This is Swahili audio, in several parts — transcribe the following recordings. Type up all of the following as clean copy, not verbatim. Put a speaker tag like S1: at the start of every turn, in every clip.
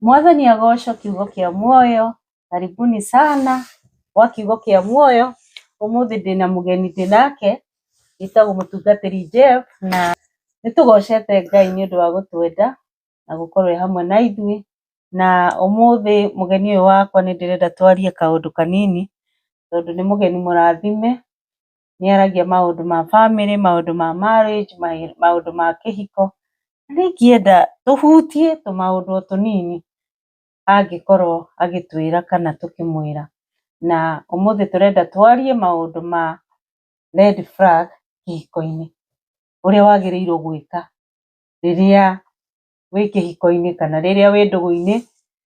S1: Mwathani agocwo kiugo kia muoyo. Karibuni sana wa kiugo kia muoyo. Umuthi ndina mugeni ndinake gitagwo mutungatiri Jeff, na nitugocete Ngai ni undu wa gutwenda na gukorwo hamwe na ithui. Na umuthi mugeni uyu wakwa ni ndirenda twarie kaundu kanini tondu ni mugeni murathime, ni aragia maundu ma family, maundu ma marriage, maundu ma kihiko. Ningienda tuhutie tumaundu tunini angikorwo agitwira kana tukimwira. Na umuthi turenda twarie maundu ma red flag kihiko-ini, uria wagirirwo gwika riria wi kihiko-ini kana riria wi ndugu-ini.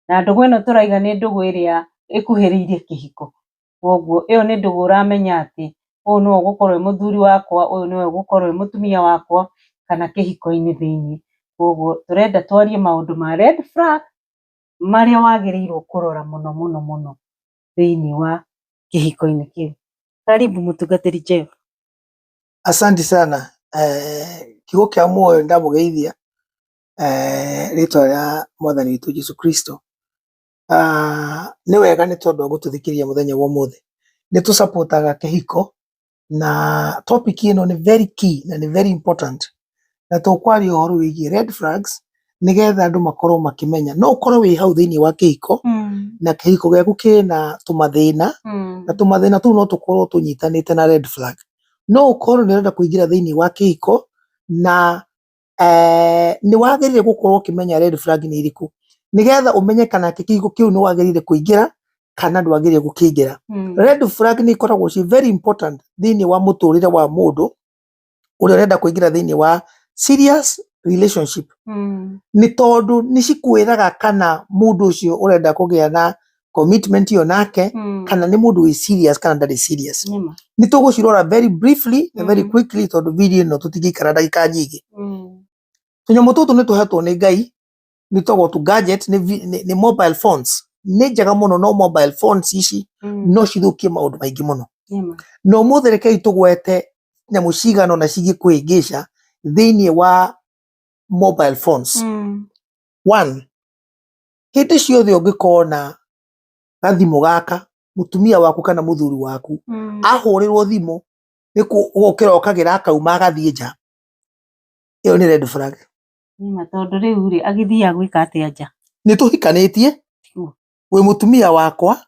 S1: Na ndugu ino turaiga ni ndugu iria ikuhiriirie kihiko, koguo iyo ni ndugu uramenya ati uyu niwe ugukorwo muthuri wakwa, uyu niwe ugukorwo mutumia wakwa kana kihiko-ini thiini. Koguo turenda twarie maundu ma red flag maria wagirirwo kurora muno thiini wa kihiko-ini kiu. Karibu mutungatiri Jeff.
S2: Asante sana. Kiugo kia muoyo ndamugeithia ritwa ria Mwathani witu Jesu Kristo. Ni wega ni tondu wa gututhikiria muthenya wa umuthi. Ni tu supportaga kihiko na topic ino ni very key na ni very important. Na tukwaria uhoro wigie red flags nigetha andu makorwo makimenya no ukorwo wi hau thiini wa kihiko na kihiko giaku kina tumathina na tumathina tu no tukorwo tunyitanite na red flag. No ukorwo ni urenda kuingira thiini wa kihiko na ni wagirire gukorwo ukimenya red flag ni iriku nigetha umenye kana kihiko kiu ni wagirire kuingira kana ndwagirire gukingira. Red flag ni ikoragwo ci very important thiini wa muturire wa mundu uria urenda kuingira thiini wa serious relationship. Ni tondu ni cikwiraga kana mundu ucio urenda kugia na commitment yo nake kana ni mundu wi serious kana ndari serious. Ni tugucirora very briefly na very quickly tondu video ino tutigikara ndagika nyingi. Tunyamu tutu ni tuhetwo ni Ngai ni togwo tu gadget ni mobile phones. Ni njega muno no mobile phones ici no cithukie maundu maingi muno. No muthereke tugwete nyamu cigano na cigikuingisha thiini wa mobile phones. One, hindi ciothe ungikona gathimu gaka mutumia waku kana muthuri waku ahurirwo thimu ni gukira ukagira akauma agathie nja, iyo ni red flag.
S1: Ni tondu riu ri agithia gwika atia nja?
S2: Ni tuhikanitie wi mutumia wakwa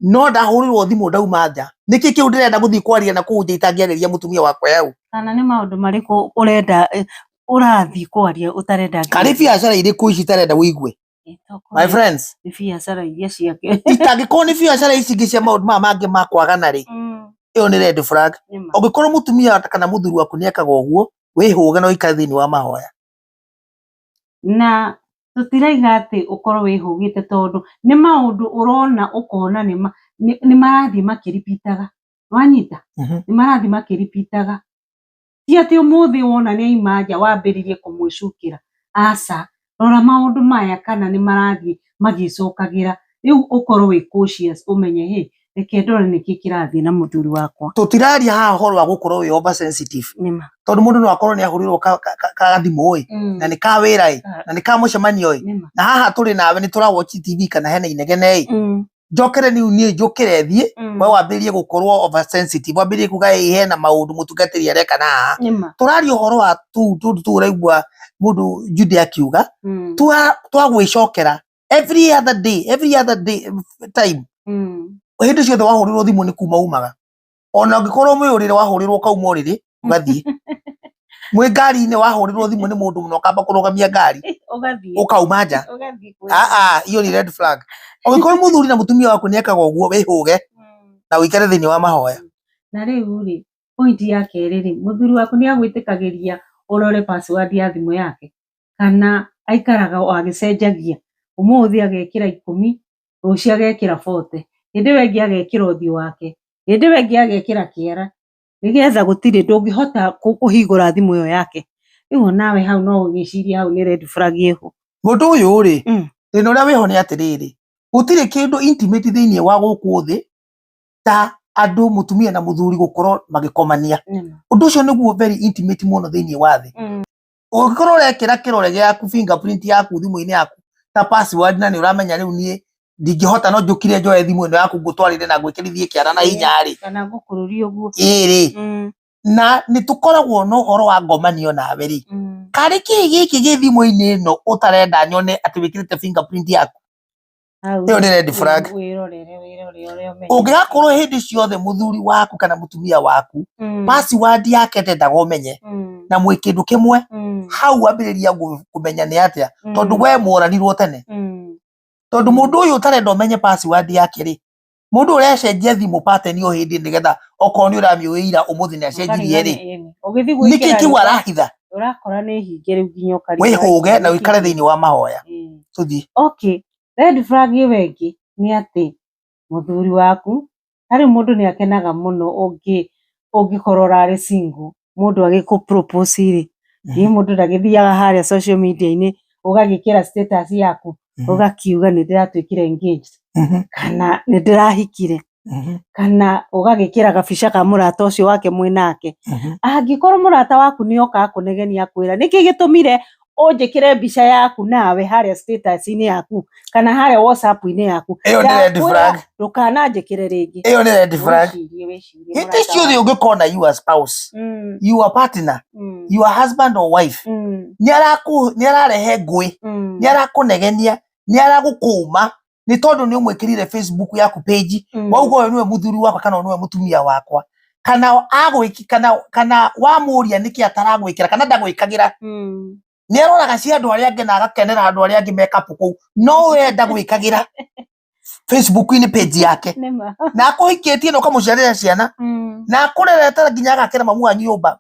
S2: no ndahurirwo thimu ndauma nja, niki kiu ndirenda guthii kwaria na kuu nja itangiageria mutumia wakwa yau? Kana
S1: ni maundu mariku urenda urathi kwaria utarenda?
S2: Kari biacara iriku ici tarenda wigue? My friends,
S1: ni biacara iria ciake
S2: itangikorwo ni biacara ici ingi cia maundu mangi makwagana ri, iyo ni red flag. Ungikorwo mutumia kana muthuri waku ni ekaga uguo, wihuge no ikare thiini wa mahoya.
S1: Na tutiraiga ati ukorwo wihugite tondu ni maundu urona ukona ni marathi makiripitaga, wanyita ni marathi makiripitaga. Ti ati umuthi wona ni aima nja wambiririe kumwicukira, aca rora maundu maya kana ni marathi magicokagira. Riu ukorwo wi cautious umenye hi reke ndore niki kirathi na muthuri wakwa.
S2: Tutiraria haha horo wa gukorwo wi over sensitive tondu mundu no akorwo ni ahurirwo kathimu na ni ka wira na ni ka mucemanio na haha turi nawe ni tura watch TV kana hena inegene njokere ni njokere thie we wambirie gukorwo over sensitive, wambirie kuga hena maundu mutungatiri areka na turaria uhoro wa tu uraigua mundu Jude akiuga twagwicokera every other day time. Hindi ciothe wahurirwo thimu ni kuma umaga, ona ungikorwo mwiyurire wahurirwo kauma uriri ugathie mwi ngari-ini wahurirwo thimu ni mundu muno ukamba kurugamia ngari ukauma nja, iyo ni red flag. Ungikorwo muthuri na mutumia waku ni ekaga uguo, wihuge na uikare thiini wa mahoya.
S1: Na riu ri point ya keri ri muthuri waku ni agwitikagiria urore password ya thimu yake kana aikaraga agicenjagia, umuthi agekira 10 rucio agekira 40, hindi wengi agekira uthio wake, hindi wengi agekira kiara, nigetha gutiri ndungihota kuhingura thimu iyo yake. Riu nawe hau no ugiciria hau ni red flag ihu.
S2: Mundu uyu ri thina uria wiho ni atiriri, gutiri kindu intimate thiini wa guku thi ta andu mutumia na muthuri gukorwo magikomania. Undu ucio niguo very intimate muno thiini wa thi. Ungikorwo urekira kirore giaku fingerprint yaku thimu-ini yaku ta password na ni uramenya riu nie ndingihota no njukire njoe thimu ino yaku ngutwarire na gwikirithie kiara na hinya ri
S1: kana ngukururia uguo
S2: iri na ni tukoragwo no horo wa ngomanio nawe ri kari ki giki gi thimu-ini ino utarenda nyone ati wikirite fingerprint yaku iyo ni red flag ungigakorwo hindi ciothe muthuri waku kana mutumia waku password yake ndendaga umenye na mwi kindu kimwe hau ambiriria kumenya ni atia tondu we muranirwo tene tondu mundu uyu utarenda umenye password yake ri mundu urecenjia thimu pattern yo hindi nigetha okorwo ni uramiuira umuthi ni acenjirie ri niki kiu arahitha
S1: urakora ni hinge riu nginya ukari
S2: wihuge na wikare thiini wa mahoya tuthi
S1: okay. Red flag wengi ni ati muthuri waku hari mundu ni akenaga muno ungikorwo rari single mundu agiku propose ri ni mundu ndagithiaga haria social media ini ugagikira status yaku ugakiuga ni ndiratwikire engaged kana ni ndirahikire kana ugagikira gabica ka murata ucio wake mwinake angikorwo murata waku ni oka kunegenia kwira niki gitumire unjikire mbica yaku nawe haria status ini yaku kana haria WhatsApp ini yaku
S2: iyo ni red flag
S1: ndukana njikire ringi
S2: iyo ni red flag hindi ciothe ungikona your spouse your partner your husband or wife ni ararehe ngui ni arakunegenia ni aragukuma ni tondu ni umwikirire Facebook yaku page waugo we niwe muthuri wakwa kana niwe mutumia wakwa kana agwiki kana wamuria niki ataragwikira kana ndagwikagira ni aroraga cia andu aria angi na agakenera andu aria angi make up kou no we ndagwikagira Facebook ini page yake na akuhikitie no kamuciarira ciana na akurereta nginya agakira mamu wa nyumba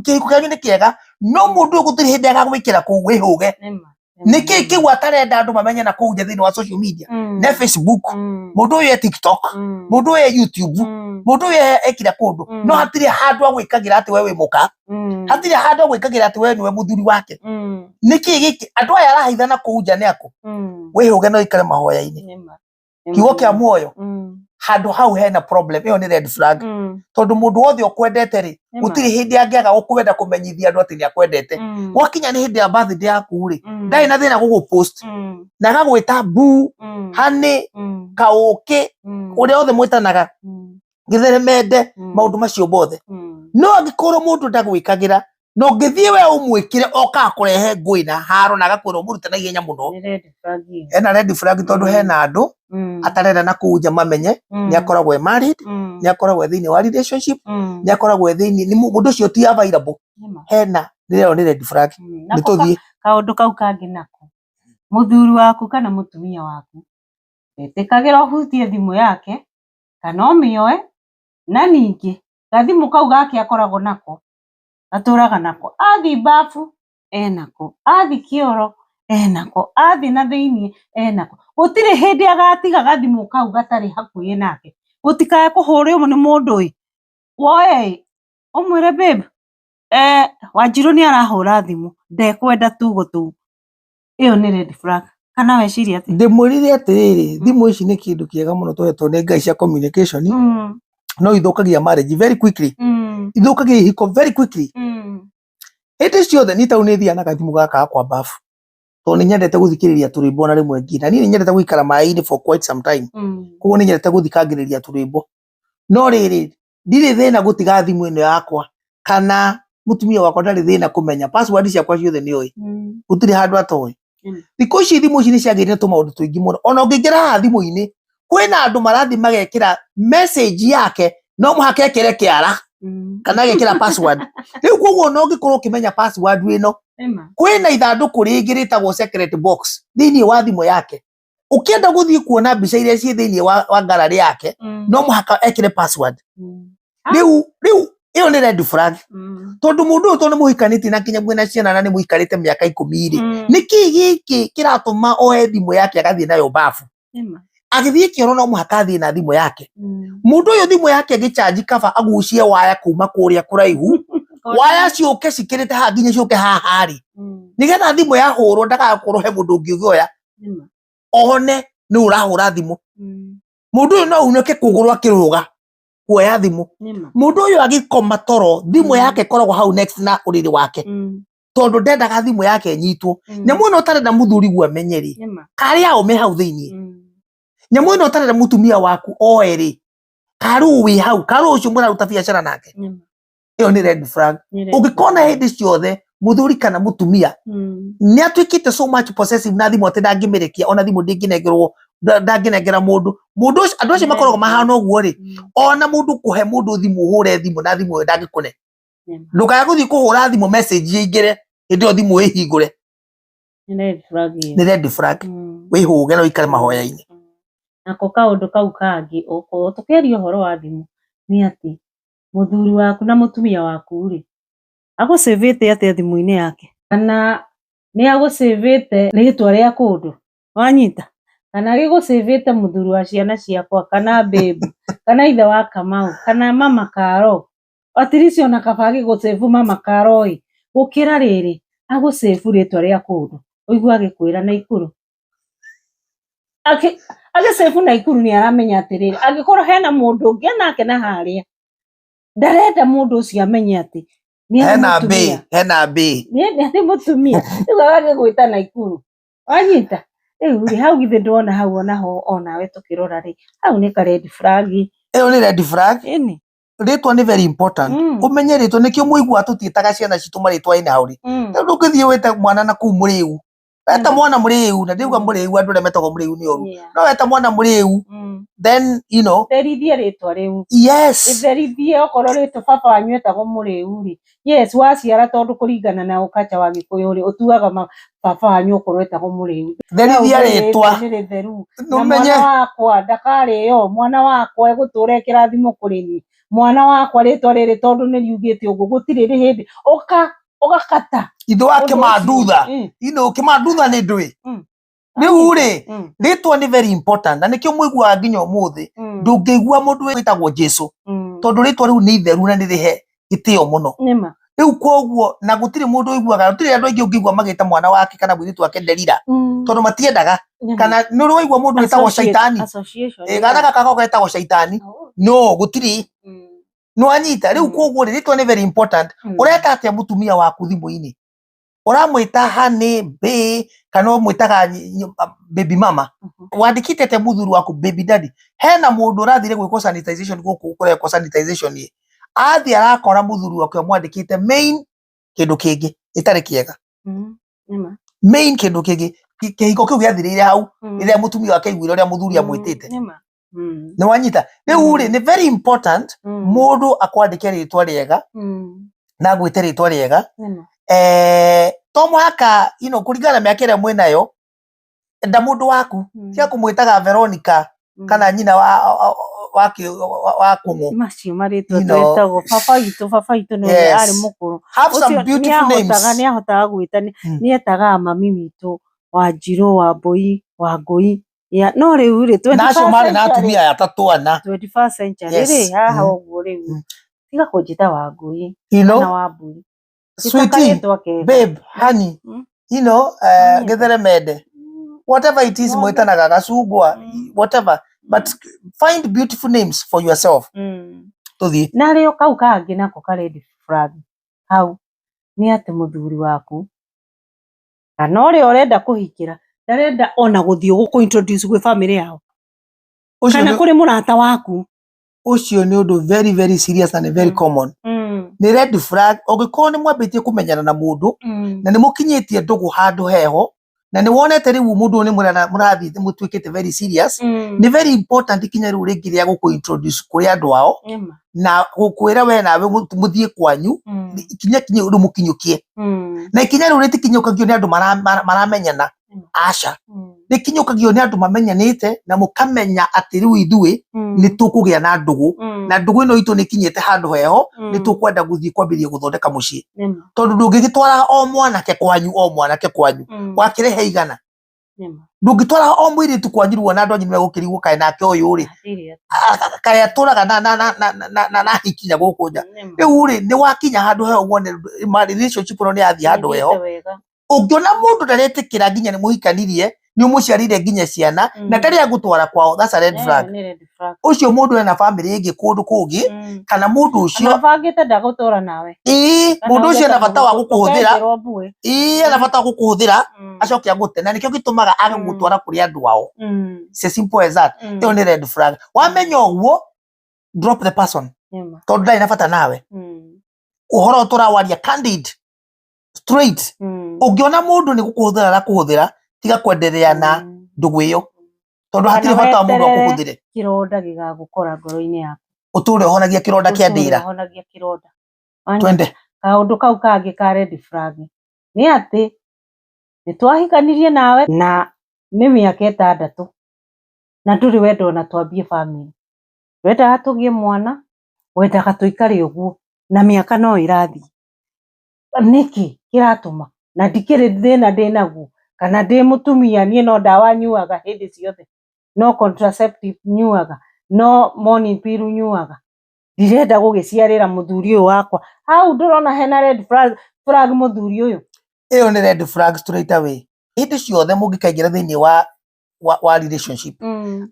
S2: kihiko kianyu ni kiega no mundu gutiri hindi agagwikira kou wihuge niki kiu atarenda andu mamenye na kou thiini wa social media na Facebook mundu uyu TikTok mundu uyu YouTube mundu uyu ekira kundu no hatiri handu agwikagira ati wewe muka hatiri handu agwikagira ati wewe niwe muthuri wake niki giki andu aya arahithana kou nja ni aku wihuge no ikare mahoya-ini kiugo kia muoyo handu hau hena problem iyo ni red flag tondu mundu wothe ukwendete ri gutiri hindi angiaga gukwenda kumenyithia andu ati ni akwendete gwakinya ni hindi ya birthday yaku ri ndai na thina gugupost na gagwita bu hani kauki uria othe mwitanaga githeremende maundu macio bothe no angikorwo mundu ndagwikagira no ngithie we umwikire oka kurehe ngui na haro na agakwira umurute na ihenya muno ena red flag tondu hena andu atarenda na kuja mamenye ni akoragwo married ni akoragwo thiini wa relationship ni akoragwo thiini ni mundu ucio ti available hena ndireo ni red flag ni tuthie
S1: kaundu kau kangi nako muthuri waku kana mutumia waku etikagira uhutie thimu yake kana umioe na ningi gathimu kau gake akoragwo nako aturaga nako athi bafu enako athi kioro enako athi na thiini enako gutire hindi agatiga gathimu kau gatari hakuhi nake gutikae kuhurio ni mundu uyu woe umwire babe Wanjiru ni arahura thimu ndekwenda tugo tu iyo ni red flag kana weciria ati
S2: ndimurire atiriri thimu ici ni kindu kiega muno twetwo ni ngai cia communication no ithukagia marriage very quickly ithukagia ihiko very quickly hindi ciothe ni tau ni thia na gathimu gaka kwa bafu to ni nyendete guthikiriria turimbo na rimwe ngina ni nyendete guikara mai-ini for quite some time koguo ni nyendete guthikagiriria turimbo no riri ndiri thina gutiga thimu ino yakwa kana mutumia wakwa ndari thina kumenya password ciakwa ciothe ni oi gutiri handu atoi thikũ ici thimũ ici nĩ ciagĩrĩire tũmaũndũ tũingĩ mũno ona ũngĩingĩra haha thimũ-inĩ kwĩna andũ marathi magekĩra message yake no mũhaka ekĩre kĩara kana agekĩra password rĩu koguo no ũngĩkorwo ũkĩmenya password ĩno kwĩna ithandũkũ rĩngĩ rĩtagwo secret box thĩinĩ wa thimũ yake ũkĩenda gũthiĩ kuona mbica iria ciĩ thĩinĩ wa gallery yake no mũhaka ekĩre password rĩu iyo ni red flag tondu mundu uyu tondu muhikanite na kinya mwena ciana na ni muhikarite miaka 10 niki giki kiratuma oe thimu yake agathie nayo bafu agithie kioro no muhaka athie na thimu yake mundu uyu thimu yake gicharge kaba agucie waya kuma kuria kuraihu waya ciuke cikirite ha nginya ciuke hahari nigetha thimu yahurwo ndagakorwo he mundu ungioya one ni urahura thimu mundu uyu no unoke kugurwa kiruga kuoya thimu mundu uyu agikoma toro thimu yake koragwo hau next na uriri wake tondu ndendaga thimu yake nyitwo nyamu ino utarenda muthuri gwa menyeri kari ao me hau thiini nyamu ino utarenda mutumia waku oeri karu wi hau karu ucio muraruta biacara nake iyo ni red flag ugikona hindi ciothe muthuri kana mutumia ni atwikite so much possessive na thimu atindangimerekia ona thimu ndinginegerwo ndanginegera mundu andu acio makoragwo mahana uguo ri ona mundu kuhe mundu thimu hure thimu na thimu ndangikune ndukaya guthii kuhura thimu message ingire hindi thimu ihingure ni red flag wihuge na ikare mahoya-ini
S1: nako kaundu kau kangi uko tukiaria horo wa thimu ni ati muthuri waku na mutumia waku ri agusavite atia thimu-ini yake kana ni agusavite ritwa ria kundu wanyita kana gigusavite muthuri wa ciana ciakwa kana babe kana ithe wa Kamau kana mama Karo atiricio na kabagi gusevu mama Karo gukira riri agusevu ritwa ria kundu uigua gikwira na ikuru agisevu na ikuru ni aramenya atiriri agikorwo hena mundu ungi nake na haria ndarenda mundu ucio amenye ati
S2: hena B
S1: ni mutumia igage gwita na ikuru wanyita ri hau githe ndona hau ona we tukirora ri hau ni ka red flag
S2: iyo ni red flag ini ritwa ni very important umenye ritwa nikio muigua tutitaga ciana citu maritwa ina hauri ndukithie wete mwana na ku muriu weta mwana muriu na ndiuga muriu andu remetagwo muriu ni oru no weta mwana muriu then you know
S1: terithie ritwa riu
S2: yes
S1: terithie okorwo ritwa baba wanyu etagwo muriu ri yes waciara tondu kuringana na ukacha wa Gikuyu ri utuaga baba wanyu okorwo etagwo muriu
S2: terithie ritwa
S1: numenye wakwa ndakari yo mwana wakwa egutura kirathimo kuri ni mwana wakwa ritwa riri tondu ni riugite uguo gutiri ri hindi ugakata
S2: ithu wake madutha kimadutha ni ndui riu ri ritwa ni very important na nikio muigua nginya umuthi ndungigua mundu witagwo Jesu tondu ritwa riu ni itheru na ni rihe gitio muno riu koguo na gutiri mundu uiguaga gutiri andu aingi ungigua magita mwana wake kana mwiritu wake Delila tondu matiendaga kana ni uigua mundu witagwo Shaitani garaga kako getagwo Shaitani no gutiri no anyita riu koguo ritwa ni very important ureta atia mutumia waku thimu-ini uramwita hani be kana mwitaga baby mama wandikite te muthuri waku baby daddy hena mundu urathire gwiko sanitization guku kureko sanitization ye athi arakora muthuri waku mwandikite main kindu kingi itari kiega main kindu kingi kihiko kiu giathirire hau ire mutumia wake igwira ria muthuri amwitite ni wanyita riu ri ni very important mundu akwandike ritwa riega na gwite ritwa riega to mwaka kuringana miaka ria mwinayo enda mundu waku cia kumwitaga Veronica kana nyina wa kungu
S1: macio maritwa twetagwo baba itu no ari mukuru
S2: have some beautiful names
S1: ni ahotaga gwita ni etaga mami mitu Wanjiru Wambui Wangui no riu ri 21st
S2: nacio mari na atumia atatu ana
S1: 21st century ri haha uguo riu tiga kunjita Wangui
S2: na
S1: Wambui
S2: sweetie babe honey gethere mede whatever it is mwitanaga gacungwa whatever but find beautiful names for yourself tuthie
S1: na rio kau kangi nako ka red flag hau ni ati muthuri waku kana uri urenda kuhikira ndarenda ona guthio guku introduce gwi family yao kana kuri murata waku
S2: ucio ni undu very very serious and very common ni red flag ugikorwo ni mwambitie kumenyana na mundu na ni mukinyitie ndugu handu heho na ni wonete riu mundu ni murathi mutwikite very serious ni very important kinya riu ringi ria guku introduce kuri andu ao na gukwira we nawe muthie kwanyu kinya ru mukinyukie na kinya riu ritikinyukagio ni andu maramenyana aca rikinyukagio ni andu mamenyanite na mukamenya ati riu ithue ni tukugia na ndugu na ndugu ino itu nikinyite handu heho ni tukwenda guthie kwambiria guthondeka mucii tondu ndungigitwara o mwanake kwanyu wakirehe igana ndungitwara o mwiritu kwanyu ruona andu anyu megukirigwo kae nake uyu ri kae aturaga na hikinya guku nja riu ri ni wakinya handu heho wone relationship no ni athie handu heho ungiona mundu ndaretikira nginya ni muhikanirie ni umuciarire nginya ciana na ndari agutwara kwao, that's a red flag. Ucio mundu ena family ingi kundu kungi kana mundu ucio
S1: anabangite ndagutura nawe,
S2: mundu ucio ena bata wa gukuhuthira, ena bata wa gukuhuthira acoke agute, na nikio gitumaga age gutwara kuri andu ao. C'est simple as that. Iyo ni red flag. Wamenya uguo, drop the person, tondu ndari na bata nawe. Uhoro turawaria candid, straight. Ungiona mundu ni gukuhuthira na kuhuthira, tiga kwenderea na ndugu iyo, tondu hatire bata wa mundu akuhuthire.
S1: Kironda gigagukora ngoro-ini yaku,
S2: uture honagia kironda kia ndira,
S1: honagia kironda.
S2: Twende
S1: kaundu kau kangi ka red flag ni ati nitwahikanirie nawe na ni miaka 6 na nduri wendo na twambie family, wendaga tugie mwana, wendaga tuikare uguo na miaka no irathi. Niki kiratuma na ndikire thina ndinaguo, kana ndi mutumia nie no ndawa nyuaga hindi ciothe, no contraceptive nyuaga, no morning pill nyuaga, ndirenda gugiciarira muthuri uyu wakwa. Hau ndurona hena red flag muthuri uyu.
S2: Iyo ni red flag straight away. Hindi ciothe mungikaingira thiini wa relationship,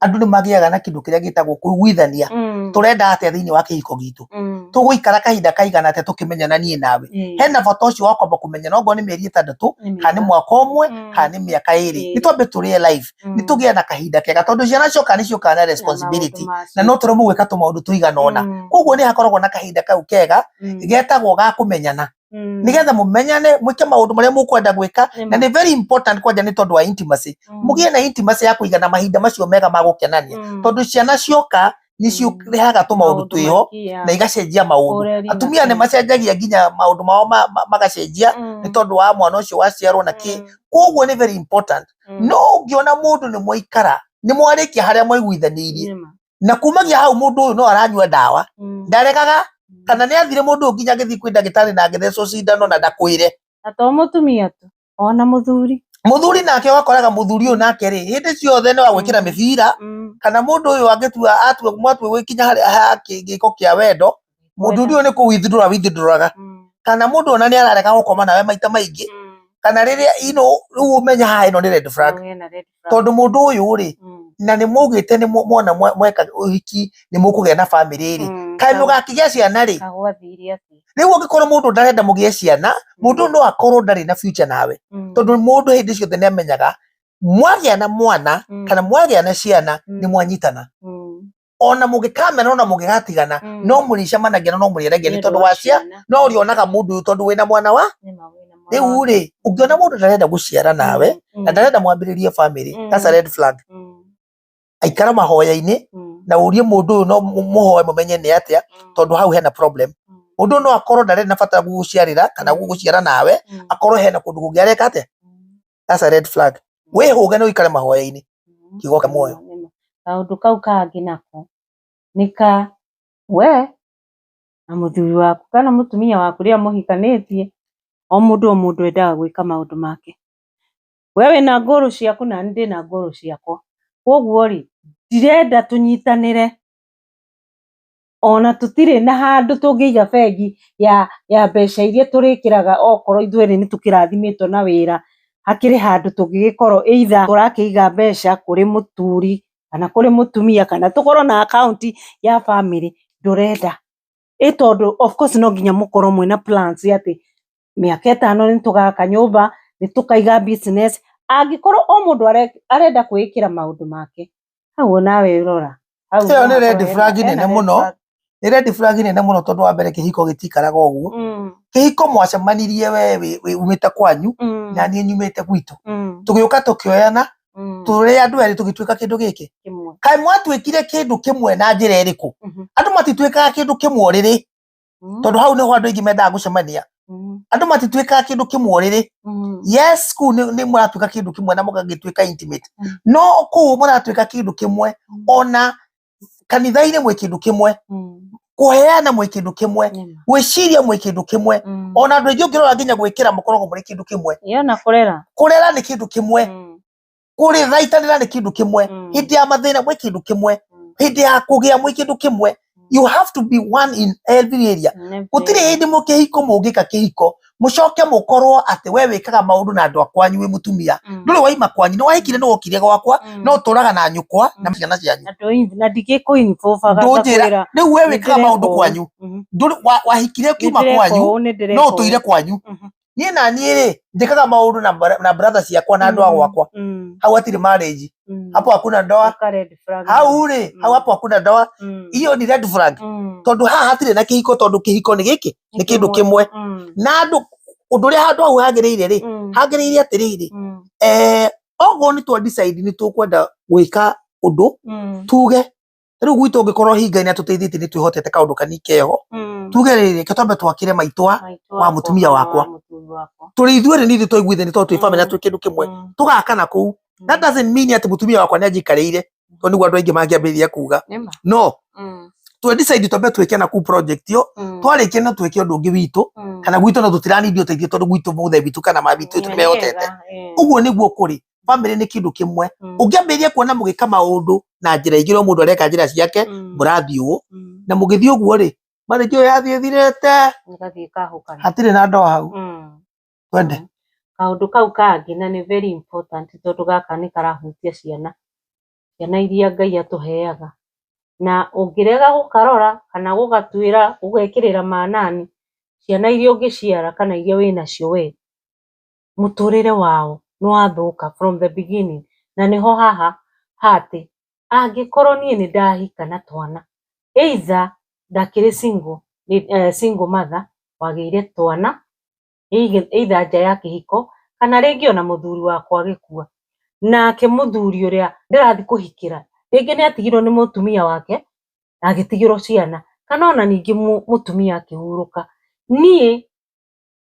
S2: andu ni magiaga na kindu kiria gitagwo kuiguithania. Turenda atia thiini wa kihiko gitu, tuguikara kahinda kaigana atia tukimenyana nie nawe. Hena bata ucio wa kwamba kumenyana ongo ni mieri 6 kana ni mwaka umwe kana ni miaka 2, ni twambe turie life, ni tugie na kahinda kega, tondu ciana cioka ni cioka na responsibility na no turemu gwika tumaundu tuigana ona. Koguo ni hakoragwo na kahinda kau kega getagwo ga kumenyana, nigetha mumenyane mwike maundu maria mukwenda gwika, na ni very important kwanja ni tondu wa intimacy. Mugie na intimacy ya kuigana mahinda macio mega ma gukenania, tondu ciana cioka ni cirehaga tumaundu twiho na igacenjia maundu. Atumia ni macenjagia nginya maundu mao magacenjia ni tondu wa mwana ucio waciarwo na ki. Koguo ni very important. No ungiona mundu ni mwaikara ni mwarikia haria mwaiguithanirie, na kumagia hau mundu uyu no aranyua ndawa, ndarekaga kana ni athire mundu nginya githi kwi ndagitari na ngithecwo cindano na ndakwire.
S1: Na to mutumia tu, ona muthuri
S2: nake wakoraga muthuri uyu nake ri hindi ciothe ni wa gwikira mibira, kana mundu uyu angitua mwatue gwikinya haria giko kia wendo, muthuri uyu ni ku withdrawaga, kana mundu ona ni arareka gukoma nawe maita maingi, kana riria riu umenya ha ino ni red flag, tondu mundu uyu ri na ni mugite ni mwana mweka uhiki ni mukugia na family ri kai mugakigia ciana ri riu ungikorwo mundu ndarenda mugie ciana, mundu no akorwo ndari na future nawe, tondu mundu hindi ciothe ni amenyaga mwagia na mwana kana mwagia na ciana ni mwanyitana. Ona mugikamena ona mugigatigana no muricemanagia no murieragia ni tondu wa ciana, no urionaga mundu tondu wina mwana wa riu ri ungiona mundu ndarenda guciara nawe na ndarenda mwambiririe family, that's a red flag. Aikara mahoya-ini na urie mundu uyu no muhoe mumenye ni atia, tondu hau hena problem. Mundu no akorwo ndarenda bata guguciarira kana guguciara nawe, akorwo hena kundu kungi areka atia, that's a red flag. Wihuge no ikare mahoya-ini kigoka moyo.
S1: Kaundu kau kangi nako nika we na muthuri waku kana mutumia waku ria muhikanitie, o mundu endaga gwika maundu make. We wina nguru ciaku na ndi na nguru ciakwa, koguo ri ndirenda tunyitanire, ona tutire na handu tungiiga bengi ya mbeca iria turikiraga okorwo ithueri ni tukirathimitwo na wira, hakiri handu tungigikorwo either turakiiga mbeca kuri muthuri kana kuri mutumia kana tukorwo na account ya family. Ndurenda tondu of course no nginya mukorwo mwina plans ati miaka 5 ni tugaka nyumba, ni tukaiga business. Angikorwo o mundu arenda kwikira maundu make, hau nawe rora hau
S2: ni red flag nene muno. Ni red flag nene muno tondu wa mbere kihiko gitikaraga uguo. Kihiko mwacemanirie we umite kwanyu na nie nyumite gwitu, tugiuka tukioyana turi andu eri tugituika kindu giki kai mwatwikire kindu kimwe na njira iriku. Andu matitwikaga kindu kimwe riri, tondu hau niho andu ingi mendaga gucemania. Andu matitwikaga kindu kimwe riri. Yes, ku ni muratwika kindu kimwe na mugagitwika intimate, no ku muratwika kindu kimwe ona kanitha-ini mwe kindu kimwe, kuheana mwe kindu kimwe, gwiciria mwe kindu kimwe, ona andu aingi ungirora nginya gwikira mukoragwo muri kindu kimwe.
S1: Yona kurera
S2: ni kindu kimwe, kuri thaitanira ni kindu kimwe, hindi ya mathina mwe kindu kimwe, hindi ya kugia mwe kindu kimwe. You have to be one in every area. Gutire hindi mukihiko mugika kihiko mucoke mukorwo ati we wikaga maundu na andu akwanyu wi mutumia nduri waima kwanyu no wahikire no wokire gwakwa no turaga na nyukwa na ciana cianyu
S1: na ndikiko infofaga
S2: ndujira riu we wikaga maundu kwanyu nduri wahikire kiuma kwanyu no tuire kwanyu nie na nie ri ndikaga maundu na brother ciakwa na andu agwakwa hau atiri marriage hapo hakuna ndoa hau ri hau hapo hakuna ndoa hiyo ni red flag tondu haha hatire na kihiko tondu kihiko ni giki ni kindu kimwe na andu undu ria handu hau hagiriire ri hagiriire atiriri ogo ni twa decide ni tukwenda gwika undu tuge riu gwitu ngikorwo hinga ni atuteithite ni twihotete kaundu kanikeho tuge riri ketombe twakire maitwa wa mutumia wakwa turi ithuere ni twaiguithe ni twa family atu kindu kimwe tugakana kuu that doesn't mean ati mutumia wakwa ni anjikarire to ni andu aingi mangiambiriria kuga no twa decide tombe twike na ku project yo twarikie na twike undu ungi witu kana gwitu no tutirani uteithio tondu gwitu muthe bitu kana mabitu tumehotete uguo niguo kuri family ni kindu kimwe ungiambiria kuona mugika maundu na njira igiro mundu areka njira ciake murathiu na mugithio guo ri marriage yo yathie thirete
S1: ngathie kahukana
S2: hatire na ndoa hau twende
S1: kaundu kau kangi na ni very important tondu gaka ni karahutia ciana iria Ngai atuheaga na ungirega gukarora kana gugatwira ugekirira manani ciana iria ungiciara kana iria wina cio we muturire wao no athuka from the beginning na niho haha hati angikorwo nie ni ndahika na twana either ndakire single mother wageire twana either nja ya kihiko kana ringi ona muthuri wakwa agikua nake muthuri uria ndirathi kuhikira ringi ni atigirwo ni mutumia wake agitigirwo ciana kana ona ningi mutumia akihuruka nie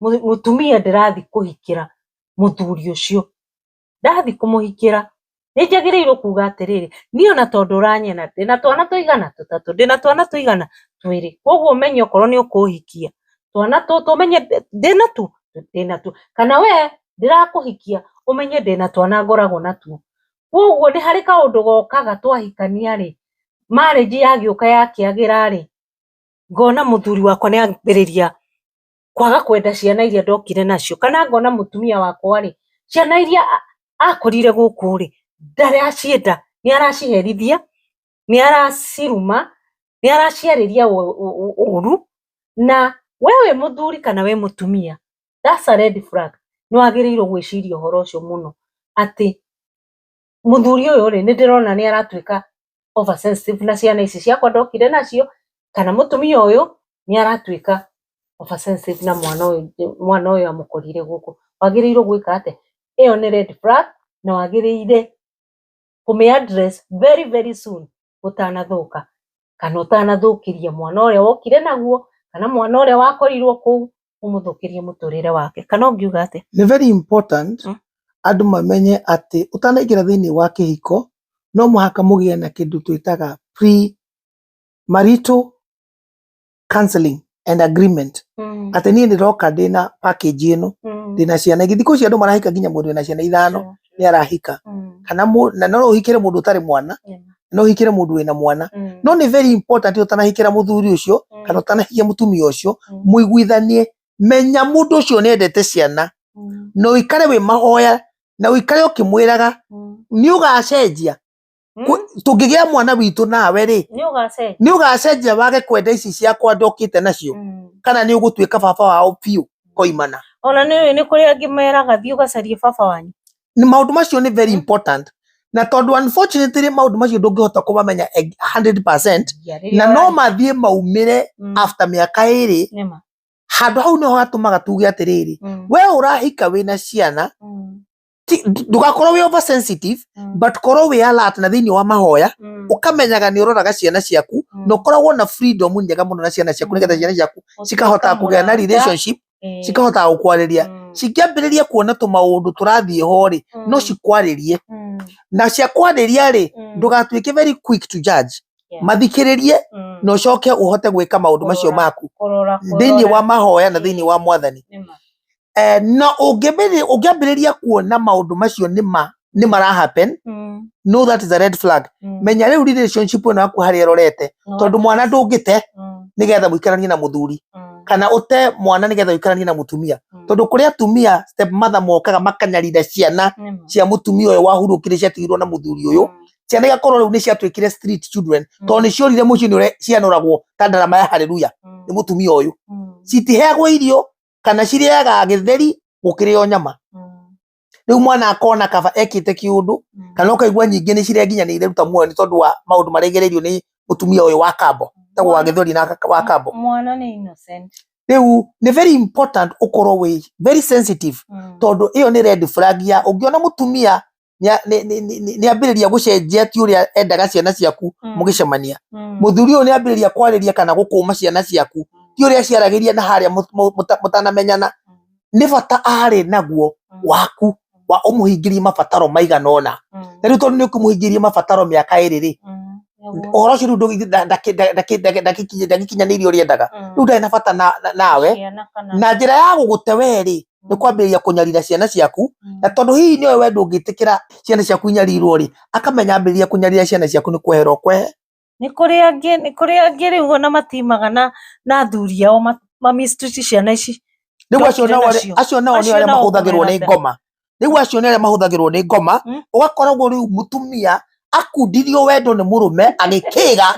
S1: mutumia ndirathi kuhikira muthuri ucio ndathi kumuhikira nijagirirwo kuga atiriri ni ona tondu uranyena ndina twana tuigana tutatu ndina twana tuigana twiri koguo umenye okorwo ni ukuhikia twana tumenye ndina tu kana we ndirakuhikia umenye ndina twana ngoragwo natuo koguo ni hari kaundu gokaga twahikania ri marriage yagiuka yakiagira ri ngona muthuri wakwa ni ambiriria kwaga kwenda ciana iria ndokire nacio kana ngona mutumia wakwa ri ciana iria akorire guku ri ndari acienda ni araciherithia ni araciruma ni araciariria uru na wewe muthuri kana we mutumia that's a red flag no agirirwo gwiciria horo ucio muno ati muthuri uyu ri ni ndirona ni aratwika oversensitive na ciana ici ciakwa ndokire nacio kana mutumia uyu ni aratwika oversensitive na mwana uyu amukorire guku wagirirwo gwika ate iyo ni red flag na wagiririre kume address very very soon utanathuka kana utanathukiria mwana uria wokire naguo kana mwana uria wakorirwo kuu umuthukirie muturire wake kana ungiuga ate
S2: ni very important andu mamenye ati utanaingira thiini wa kihiko no muhaka mugie na kindu twitaga pre marital counseling and agreement ati nie ndiroka ndina package ino ndina ciana igithiko cia andu marahika nginya mundu na ciana ithano ni arahika kana na no uhikire mundu utari mwana no uhikire mundu wina mwana no ni very important utanahikira muthuri ucio kana utanahikia mutumia ucio muiguithanie menya mundu ucio ni endete ciana no ikare we mahoya na uikare ukimwiraga ni ugacenjia tungigia mwana witu nawe ri ni ugacenjia wage kwenda ici ciakwa ndokite nacio kana ni ugutwika baba wao piu koimana
S1: ona ni kuri angimeraga thio gacarie baba wanyu
S2: ni maundu macio ni very important na tondu unfortunately maundu macio ndungihota kumamenya 100% na no mathie maumire after miaka iri handu hau niho hatumaga tuge atiriri we urahika wina ciana ndugakorwo wi oversensitive but korwo wi alert na thiini wa mahoya ukamenyaga ni uroraga ciana ciaku no koragwo na freedom njega muno na ciana ciaku nigetha ciana ciaku cikahota kugea na relationship cikahota gukwariria cikiambiriria kuona tumaundu turathie hori no cikwaririe na ciakwariria ri ndugatwike very quick to judge mathikiririe no coke uhote gwika maundu macio maku thiini wa mahoya na thiini wa mwathani no ungiambiriria kuona maundu macio nima ni mara happen, no, that is a red flag. Menya rĩu relationship ĩno yaku harĩa ĩrorete, tondũ mwana ndũngĩte nigetha mũikaranie na mũthuri, kana ũte mwana nigetha ũikaranie na mũtumia, tondũ kũrĩ atumia step mother mokaga makanyarira ciana cia mũtumia ũyũ wahurũkire ciatigirwo na mũthuri ũyũ, ciana igakorwo rĩu nĩ ciatuĩkire street children, tondũ nĩ ciorire mũciĩ nĩ cianũragwo ta ndarama ya haleluya nĩ mũtumia ũyũ, citiheagwo irio kana cirĩaga gĩtheri gũkĩrĩo nyama. Rĩu mwana akona kaba ekĩte kĩũndũ, kana ũkaigua nyingĩ nĩ cirenginyanĩire ruta muoyo nĩ tondũ wa maũndũ marĩa igereirio nĩ mũtumia ũyũ wa kambo, tagwo wa gĩthori na wa kambo.
S1: Mwana nĩ innocent.
S2: Rĩu nĩ very important ũkorwo wĩ very sensitive, tondũ ĩyo nĩ red flag ya ũngĩona mũtumia nĩ ambĩrĩria gũcenjia ti ũrĩa endaga ciana ciaku mũgĩcemania, mũthuri ũyũ nĩ ambĩrĩria kwarĩria kana gũkũma ciana ciaku ti ũrĩa ciaragĩria na harĩa mũtanamenyana, nĩ bata arĩ naguo waku wa ũmũhingĩrie mabataro maigana ũna. Na rĩu tondũ nĩ ũkũmũhingĩrie mabataro mĩaka ĩrĩ rĩ, ũhoro ũcio rĩu ndagĩkinyanĩirie ũrĩa endaga, rĩu ndarĩ na bata nawe, na njĩra ya gũgũte we rĩ nĩ kwambĩrĩria kũnyarira ciana ciaku, na tondũ hihi nĩwe we ndũngĩtĩkĩra ciana ciaku inyarirwo rĩ, akamenya ambĩrĩria kũnyarira ciana ciaku nĩ kweherwo kwehe.
S1: Nĩ kũrĩ angĩ rĩu ona matimaga na athuri ao mamistress ciana ici.
S2: Rĩu acio nao nĩ arĩa mahũthagĩrwo nĩ ngoma. Rĩu acio nĩ arĩa mahũthagĩrwo nĩ ngoma, ũgakoragwo rĩu mũtumia akundirio wendo nĩ mũrũme agĩkĩga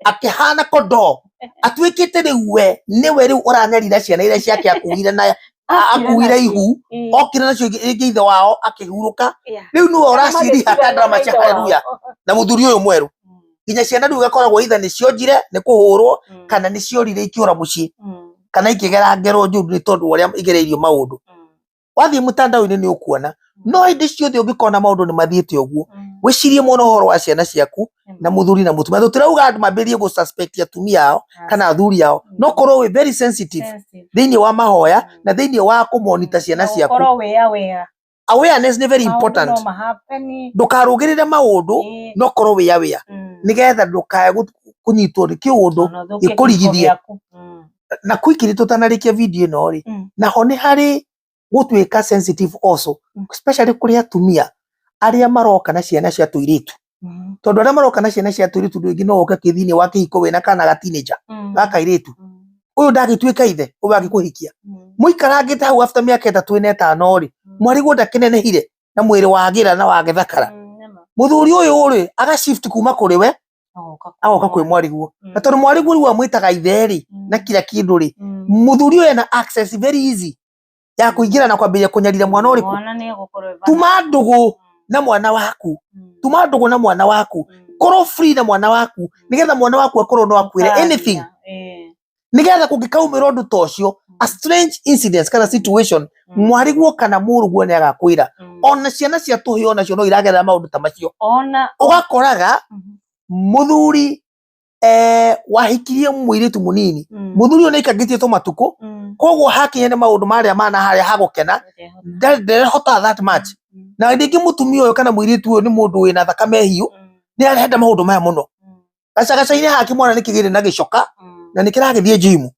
S2: akĩhana kondoo, atuĩkĩte rĩu we nĩwe rĩu ũranyarira ciana iria ciake akuire ihu, okire nacio rĩngĩ ithe wao akĩhurũka, rĩu nĩwe ũraciriha ta ndarama cia haleluya na mũthuri ũyũ mwerũ. Nginya ciana rĩu igakoragwo ithe nĩ cionjire nĩ kũhũrwo, kana nĩ ciorire ikĩũra mũciĩ, kana ikĩgera ngero njũru nĩ tondũ ũrĩa igereirio maũndũ. Wathiĩ mũtandao-inĩ nĩ ũkuona, no hĩndĩ ciothe ũngĩkona maũndũ nĩ mathiĩte ũguo, wĩcirie mũno ũhoro wa ciana ciaku na mũthuri na mũtumia. Tũtirauga andũ mambĩrĩrie gũ-suspect atumia ao kana athuri ao, no korwo wĩ very sensitive thĩinĩ wa mahoya na thĩinĩ wa kũmonita ciana ciaku. Awareness nĩ very important. Ndũkarũgĩrĩre maũndũ, no korwo wĩ aware nĩgetha ndũkae kũnyitwo nĩ kĩũndũ gĩkũrigithie. Na quickly tũtanarĩkia video ĩno rĩ, naho nĩ harĩ gũtuĩka sensitive also, especially kũrĩ atumia arĩa maroka na ciana cia tũirĩtu, tondũ arĩa maroka na ciana cia tũirĩtu ndũngĩ no ũke thĩinĩ wa kĩhiko wĩna kana ga teenager ga kairĩtu, ũyũ ndagĩtuĩka ithe ũyũ agĩkũhikia, mũikarangĩte hau after mĩaka 3 na 5 rĩ, mwariguo ndakenenehire na mwĩrĩ wagĩra na wagĩthakara, mũthuri ũyũ rĩ aga shift kuma kũrĩ we agoka kwĩ mwariguo, na tondũ mwariguo rĩu amwĩtaga ithe rĩ na kila kĩndũ rĩ, mũthuri ũyũ ena access very easy ya kũingĩra na kwambĩrĩria kũnyarira mwana ũrĩkũ. Tuma ndũgũ na mwana waku, tuma ndũgũ na mwana waku, korwo free na mwana waku nĩgetha mwana waku akorwo no akwĩre anything, nĩgetha kũngĩkaumĩra ũndũ ta ũcio, a strange incident kana situation, mwariguo kana mũrũguo nĩ agakwĩra. Ona ciana cia tũhĩĩ onacio no iragerera maũndũ ta macio, ũgakoraga mũthuri wahikirie mũirĩtu mũnini, mũthuri ũyũ nĩ aikangĩtie tũmatukũ, koguo hakinya nĩ maũndũ marĩa mana harĩa hagũkena ndarehota that much. Na rĩngĩ mũtumia ũyũ kana mũirĩtu ũyũ nĩ mũndũ wĩna thakame hiũ, nĩ arenda maũndũ maya mũno, gacagaca-inĩ hake mwana nĩ kĩgĩrĩ na gĩcoka na nĩ kĩragĩthiĩ gym,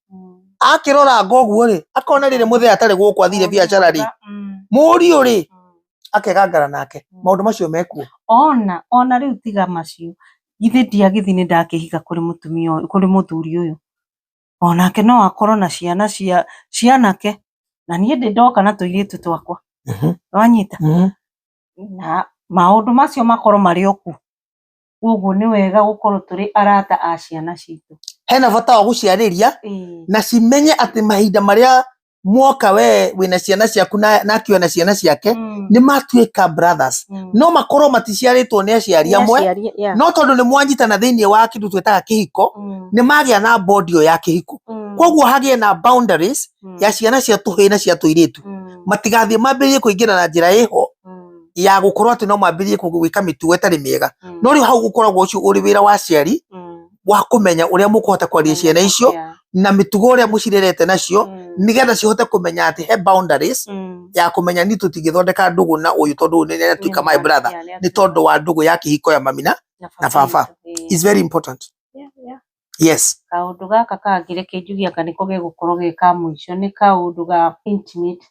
S2: akĩrora ngoguo rĩ akona rĩrĩ mũthee atarĩ gũkũ athire biacara rĩ, mũriũ rĩ akegangara nake, maũndũ macio mekuo.
S1: Ona rĩu tiga macio, githĩ ndiagĩthi nĩ ndakĩhika kũrĩ mũtumia ũyũ, kũrĩ mũthuri ũyũ, onake no akorwo na ciana cianake, na niĩ ndĩ ndoka na tũirĩtu twakwa, wanyita, na maũndũ macio makorwo marĩ oku, ũguo nĩ wega gũkorwo tũrĩ arata a ciana citũ.
S2: Hena bata wa gũciarĩria na cimenye atĩ mahinda marĩa mwoka we wĩna ciana ciaku na akĩona ciana ciake nĩ matuĩka brothers, no makorwo maticiarĩtwo nĩ aciari amwe, no tondũ nĩ mwanyitana thĩinĩ wa kĩndũ twĩtaga kĩhiko, nĩ magĩa na bond ĩyo ya kĩhiko, koguo hagĩe na boundaries ya ciana cia tũhĩĩ na cia tũirĩtu, matigathiĩ mambĩrĩrie kũingĩra na njĩra ĩho ya gũkorwo atĩ no mambĩrĩrie gwĩka mĩtugo ĩtarĩ mĩega, no rĩu hau gũkoragwo ũcio ũrĩ wĩra wa aciari wa kũmenya ũrĩa mũkũhota kwaria ciana icio na mĩtugo ũrĩa mũcirerete nacio, nĩgetha cihote kũmenya atĩ he boundaries ya kũmenya ni tũtingĩthondeka ndũgũ na ũyũ tondũ ũyũ nĩ atuĩka my brother nĩ tondũ wa ndũgũ ya kĩhiko ya mami na baba. Is very important. Yes.
S1: Kaũndũ gaka kangĩ reke njuge aka nĩko gĩgũkorwo gĩ ka mũico, nĩ kaũndũ ga intimate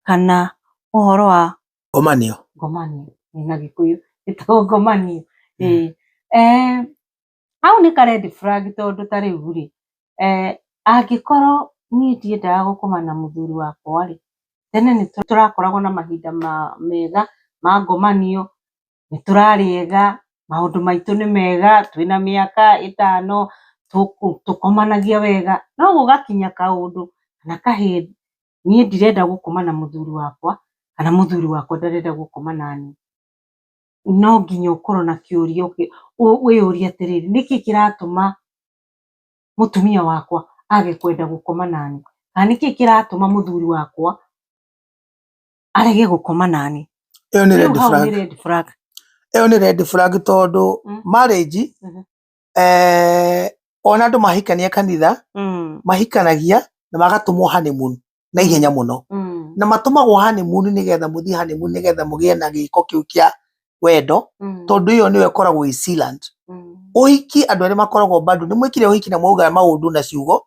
S1: kana ũhoro wa
S2: ngomanio.
S1: na Gikuyu ĩtagwo ngomanio. Hau nĩ ka red flag tondũ ta rĩu rĩ, angĩkorwo niĩ ndiendaga gũkoma na mũthuri wakwa rĩ, tene nĩ tũrakoragwo na mahinda mega ma ngomanio, nĩ tũrarĩega, maũndũ maitũ nĩ mega, twĩna mĩaka 5 tũkomanagia wega, no gũgakinya kaũndũ kana kahĩndĩ niĩ ndirenda gũkoma na mũthuri wakwa kana mũthuri wakwa ndarenda gũkoma naniĩ. No nginya ũkorwo na kĩũria wĩyũrie atĩrĩrĩ, nĩkĩ kĩratũma mũtumia wakwa age kwenda gũkoma naniĩ, kana nĩkĩ kĩratũma mũthuri wakwa arege gũkoma naniĩ?
S2: Ĩyo nĩ red flag. Ĩyo nĩ red flag tondũ marriage ona andũ mahikania kanitha mahikanagia na magatũmwo honeymoon na ihenya mũno, na matũmagwo honeymoon nĩgetha mũthiĩ honeymoon nĩgetha mũgĩe na gĩko kĩu kĩa wendo, tondũ ĩyo nĩyo ĩkoragwo ĩ sealant. Ũhiki andũ arĩa makoragwo bado nĩ mwĩkire ũhiki na mwauga maũndũ na ciugo,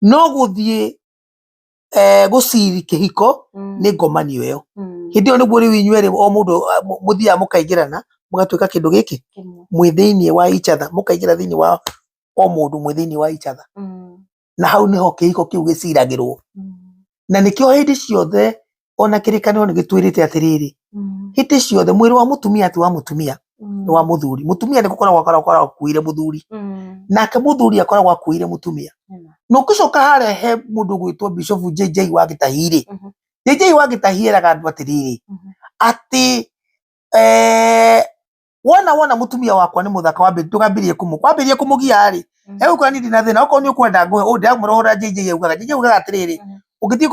S2: no gũthiĩ gũciri kĩhiko nĩ ngomanio ĩyo. Hĩndĩ ĩyo nĩguo rĩu inyuerĩ o mũndũ mũthiaga mũkaingĩrana mũgatuĩka kĩndũ gĩkĩ mwĩ thĩinĩ wa each other, mũkaingĩra thĩinĩ wa o mũndũ mwĩ thĩinĩ wa each other, na hau nĩho kĩhiko kĩu gĩciragĩrwo. Na nĩkĩo hĩndĩ ciothe ona kĩrĩkanĩro nĩ gĩtwĩrĩte atĩrĩrĩ, hĩndĩ ciothe mwĩrĩ wa mũtumia ti wa mũtumia, nĩ wa mũthuri. Mũtumia nĩ gũkoragwo akuire mũthuri, nake mũthuri akoragwo akuire mũtumia. Na ũngĩcoka harehe mũndũ gwĩtwo Bishop JJ wa Gĩtahi-rĩ, JJ wa Gĩtahi eraga andũ atĩrĩrĩ, atĩ wona mũtumia wakwa nĩ mũthaka ndũkambĩrĩrie kũmũgia-rĩ, egũkorwo niĩ ndina thĩna, okorwo nĩ ũkwenda ngũhe ndĩramũrohora JJ augaga atĩrĩrĩ, ũngĩthiĩ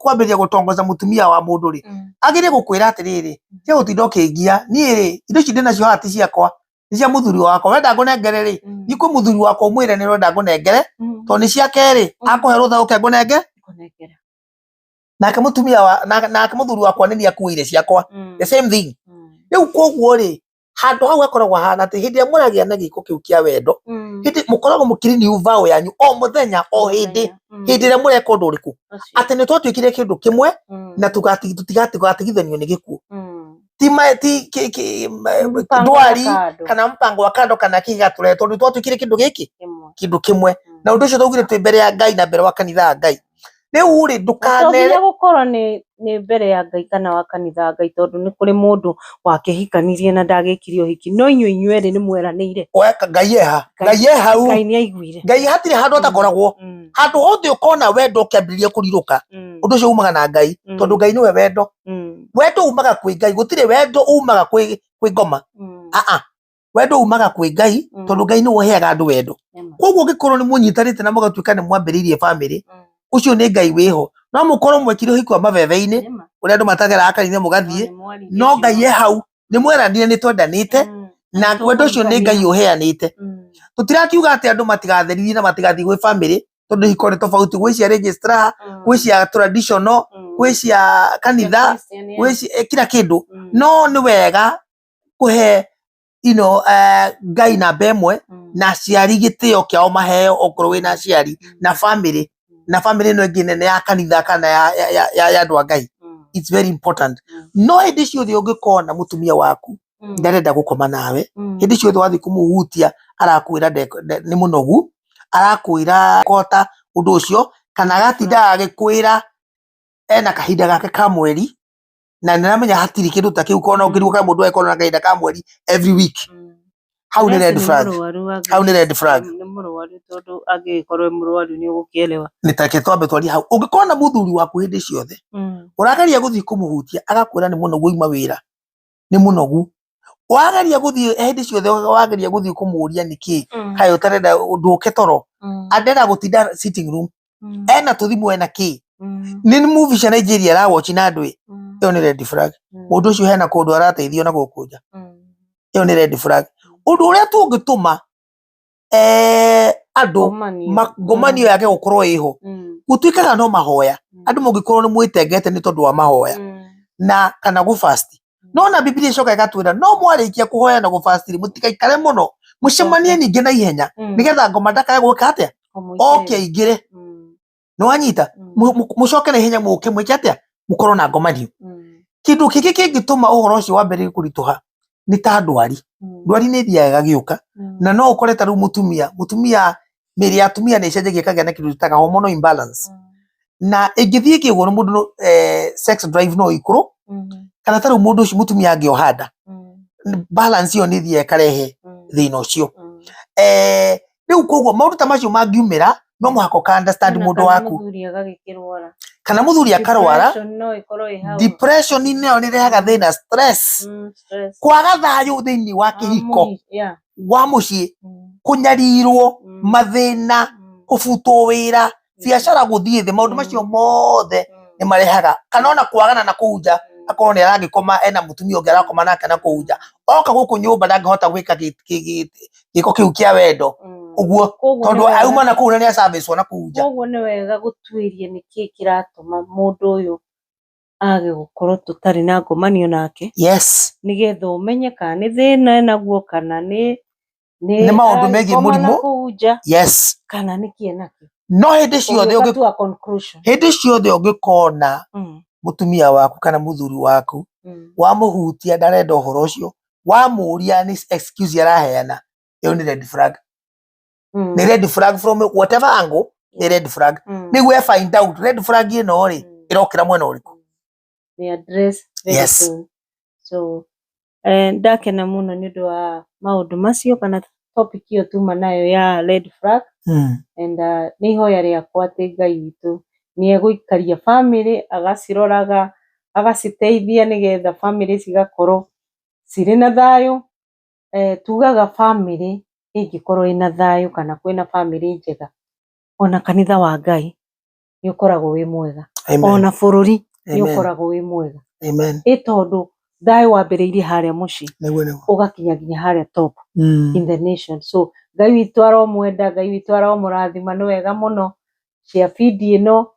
S2: kwambĩrĩria gũtongoza mũtumia wa mũndũ-rĩ, agĩrĩire gũkwĩra atĩrĩrĩ, tia gũtinda ũkĩngia, niĩ-rĩ indo ici ndĩnacio haha ti ciakwa, nĩ cia mũthuri wakwa, wenda ngũnengere-rĩ, thiĩ kwĩ mũthuri wakwa ũmwĩre nĩũrenda ngũnengere, tondũ nĩ ciake-rĩ, akũhe rũtha ũke ngũnengere. Nake mũthuri wakwa nĩ niĩ akuĩire ciakwa, the same thing. Rĩu koguo-rĩ, handũ hau hakoragwo hana atĩ hĩndĩ ĩrĩa mũragĩa na gĩko kĩu kĩa wendo, hĩndĩ mũkoragwo mũkĩrenew vow yanyu o mũthenya o hĩndĩ ĩrĩa mũreka ũndũ ũrĩkũ, atĩ nĩ twatuĩkire kĩndũ kĩmwe na tũgatigithanio nĩ gĩkuũ. Ti ndwari kana mpango wa kando kana kĩgatũrehe, tondũ nĩ twatuĩkire kĩndũ kĩmwe, na ũndũ ũcio twaugire twĩ mbere ya Ngai na mbere wa kanitha wa Ngai. Rĩu-rĩ ndũkanere
S1: gũkorwo nĩ mbere ya Ngai kana wa kanitha wa Ngai, tondũ nĩ kũrĩ mũndũ wakĩhikanirie na ndagĩkire ũhiki, no inyuerĩ nĩ mweranĩire.
S2: Ngai eha, Ngai e hau,
S1: Ngai nĩ aiguire.
S2: Ngai hatirĩ handũ atakoragwo, handũ hothe ũkona wendo ũkĩambĩrĩria kũrirũka, ũndũ ũcio umaga na Ngai, tondũ Ngai nĩwe wendo. Wendo umaga kwĩ Ngai, gũtirĩ wendo umaga kwĩ ngoma. Wendo umaga kwĩ Ngai, tondũ Ngai nĩwe ũheaga andũ wendo. Koguo ũngĩkorwo nĩ mũnyitanĩte na mũgatuĩka nĩ mwambĩrĩirie family, ucio nĩ Ngai wĩho. No mũkorwo mwekire ũhiki wa mabebe-inĩ ũrĩa andũ matageraga kanitha mũgathiĩ, no Ngai e hau, nĩ mweranire nĩ twendanĩte, na wendo ũcio nĩ Ngai ũheanĩte. Tũtirakiuga atĩ andũ matigatherithie na matigathiĩ gwĩ family, tondũ ihiko nĩ tofauti, gwĩ cia registrar, gwĩ cia traditional, gwĩ cia kanitha, gwĩ cia kila kĩndũ. No nĩ wega kũhe Ngai namba ĩmwe na aciari gĩtĩo kĩao maheo okorwo wĩna aciari na family, na family ĩno ĩngĩ nene ya kanitha kana ya andũ a Ngai. It's very important. No hĩndĩ ciothe ũngĩkona mũtumia waku ndarenda gũkoma nawe, hĩndĩ ciothe wathiĩ kũmũhutia arakwĩra nĩ mũnogu, arakwĩra kota ũndũ ũcio, kana agatinda agĩkwĩra ena kahinda gake ka mweri, na nĩramenya hatirĩ kĩndũ ta kĩu, korwo ũngĩrigwo kana mũndũ agĩkorwo na kahinda ka mweri every week, hau nĩ red flag. Hau nĩ red flag.
S1: Nĩ mũrwaru, tondũ angĩkorwo mũrwaru nĩ ũgũkĩelewa.
S2: Nĩ take twambe twarie hau. Ũngĩkorwo na mũthuri waku hĩndĩ ciothe ũrageria gũthiĩ kũmũhutia agakwĩra nĩ mũnogu oima wĩra, nĩ mũnogu, wageria gũthiĩ hĩndĩ ciothe, wageria gũthiĩ kũmũria nĩkĩ kaĩ ũtarenda ndũke toro, andenda gũtinda sitting room, ena tũthimũ ena kĩ, nĩ movie cia Nigeria arawatch na andũ, ĩyo nĩ red flag. Mũndũ ũcio hena kũndũ arateithio na gũkũ nja, ĩyo nĩ red flag. Ũndũ ũrĩa tũngĩtũma andũ ngomanio yake gũkorwo ĩho, gũtuĩkaga no mahoya. Andũ mũngĩkorwo nĩ mwĩtengete nĩ tondũ wa mahoya na kana gũfast, no na Biblia icoka ĩgatwĩra no mwarĩkia kũhoya na gũfast mũtigaikare mũno, mũcemanie ningĩ na ihenya, nĩgetha ngoma ndakae gwĩka atĩa, oke aingĩre. Nĩ wanyita, mũcoke na ihenya mũke mwĩke atĩa, mũkorwo na ngomanio. kindu kiki kingituma uhoro ucio wambere kurituha ni ta ndwari. Ndwari ni thiaga giuka na no ukore ta ru mutumia miri ya atumia ni cenjagia kagĩa na kindu ta hormonal imbalance na ingithie kiguru mundu sex drive no ikuru kana ta ru mundu ucio mutumia angiohanda balance yo ni thie karehe thina ucio. Riu koguo maundu ta macio mangiumira no muhako ka understand mundu waku kana muthuri akarwara. Depression ni nayo ni rehaga thina, stress, kwaga thayu thiini wa kihiko wa mucii, kunyarirwo, mathina, kubutwo wira, biacara guthie thi, maundu macio mothe ni marehaga kana ona kwagana na kuja akorwo ni aragikoma ena mutumia ungi arakoma nake na kuja oka guku nyumba ndangihota gwika giko kiu kia wendo uguo tondu auma na kuuna ni asabicwo na kuja.
S1: Koguo ni wega gutwirie niki kiratuma mundu uyu age gukorwo tutari na ngomanio nake.
S2: Yes,
S1: nigetha umenye kana ni thina enaguo kana ni
S2: maundu megie murimu. Yes,
S1: kana ni kienake
S2: no hindi ciothe ungikona mutumia waku kana muthuri waku wamuhutia ndarenda uhoro ucio wamuria ni excuse araheana, iyo ni red flag. Ni red flag from whatever angle, ni red flag. Niguo find out red flag ino ri irokira mwena uriku
S1: ni address.
S2: Yes.
S1: So ndakena muno ni undu wa maundu macio kana topic iyo tuma nayo ya red flag. And ni hoya riakwa ati Ngai witu ni eguikaria family agaciroraga agaciteithia nigetha family cigakorwo ciri na thayu. Tugaga family ingikorwo ina thayu kana kwina family njega, ona kanitha wa Ngai ni ukoragwo wi mwega. Ona bururi ni ukoragwo wi mwega.
S2: Amen.
S1: Tondu thayu wambiriirie haria mucii ugakinya nginya haria top in the nation. So Ngai witu aromwenda, Ngai witu aromurathima, ni wega muno share feed ino,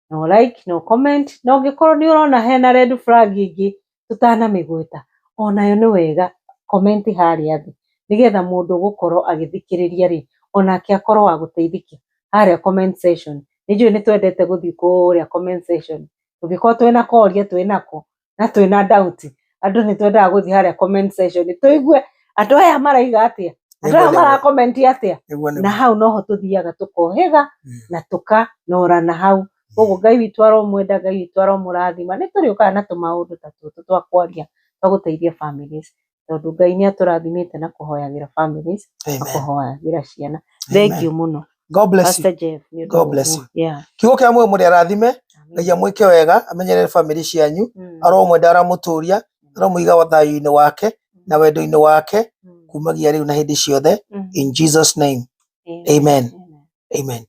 S1: no like, no comment, no ngikorwo ni urona hena red flag ingi tutana migweta onayo ni wega comment haria thi nigetha mundu gukorwo agithikiriria ri onake akorwo wa guteithika haria comment section. Nijui ni twendete guthii kuria comment section, tugikorwo twina koria twinako na twina doubt, andu ni twendaga guthii haria comment section tuigue andu aya maraiga atia, andu aya mara comment atia, na hau noho tuthiaga tukohega na tukanora na hau. Koguo Ngai witu aromwenda, Ngai witu aromurathima, ni turiukaga na tumaundu ta tutu twa kwaria twa guteithia families tondu Ngai ni aturathimite na kuhoyagira families na kuhoyagira ciana. Thank you muno.
S2: God bless you.
S1: Pastor Jeff.
S2: God bless you.
S1: Yeah.
S2: Kiugo kia mwe muri arathime Ngai amwike wega amenyerere family cianyu, aromwenda aramuturia, aromuiga wa thayu-ini wake na wendo-ini wake kumagia riu na hindi ciothe in Jesus name. Amen. Amen.